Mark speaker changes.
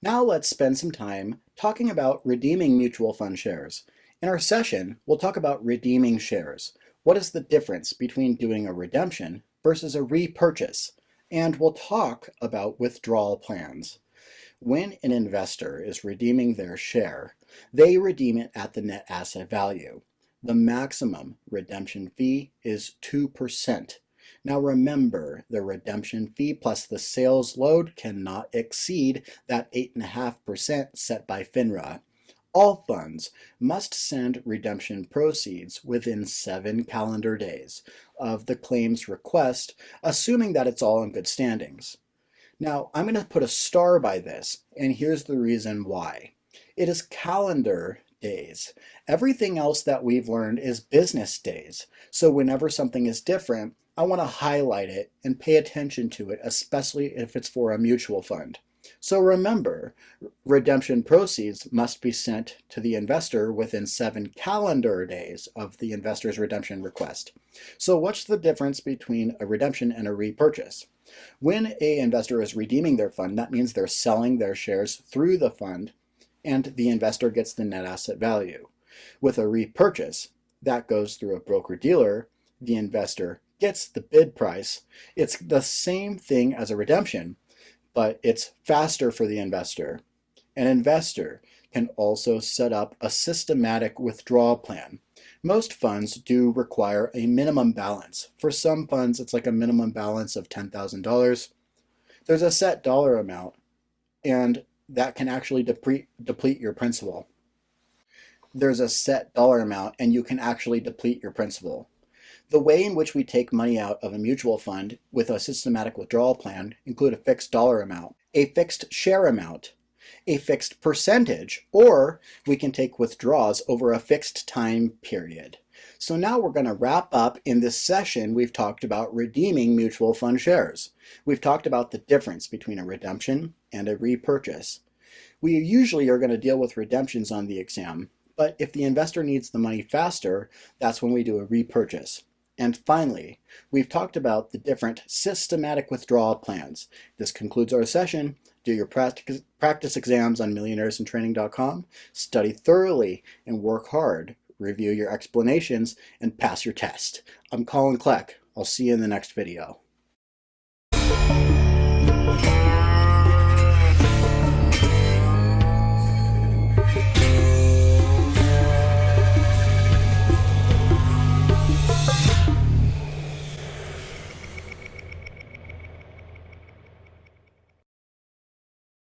Speaker 1: Now let's spend some time talking about redeeming mutual fund shares. In our session, we'll talk about redeeming shares. What is the difference between doing a redemption versus a repurchase? And we'll talk about withdrawal plans. When an investor is redeeming their share, they redeem it at the net asset value. The maximum redemption fee is 2%. Now remember, the redemption fee plus the sales load cannot exceed that 8.5% set by FINRA. All funds must send redemption proceeds within 7 calendar days of the claim's request, assuming that it's all in good standings. Now, I'm going to put a star by this, and here's the reason why. It is calendar days. Everything else that we've learned is business days. So whenever something is different, I want to highlight it and pay attention to it, especially if it's for a mutual fund. So remember, redemption proceeds must be sent to the investor within 7 calendar days of the investor's redemption request. So what's the difference between a redemption and a repurchase? When an investor is redeeming their fund, that means they're selling their shares through the fund and the investor gets the net asset value. With a repurchase, that goes through a broker-dealer, the investor gets the bid price. It's the same thing as a redemption, but it's faster for the investor. An investor can also set up a systematic withdrawal plan. Most funds do require a minimum balance. For some funds, it's like a minimum balance of $10,000. There's a set dollar amount, and that can actually deplete your principal. There's a set dollar amount, and you can actually deplete your principal. The way in which we take money out of a mutual fund with a systematic withdrawal plan include a fixed dollar amount, a fixed share amount, a fixed percentage, or we can take withdrawals over a fixed time period. So now we're going to wrap up. In this session, we've talked about redeeming mutual fund shares. We've talked about the difference between a redemption and a repurchase. We usually are going to deal with redemptions on the exam, but if the investor needs the money faster, that's when we do a repurchase. And finally, we've talked about the different systematic withdrawal plans. This concludes our session. Do your practice exams on millionairesintraining.com. Study thoroughly and work hard. Review your explanations and pass your test. I'm Colin Kleck. I'll see you in the next video.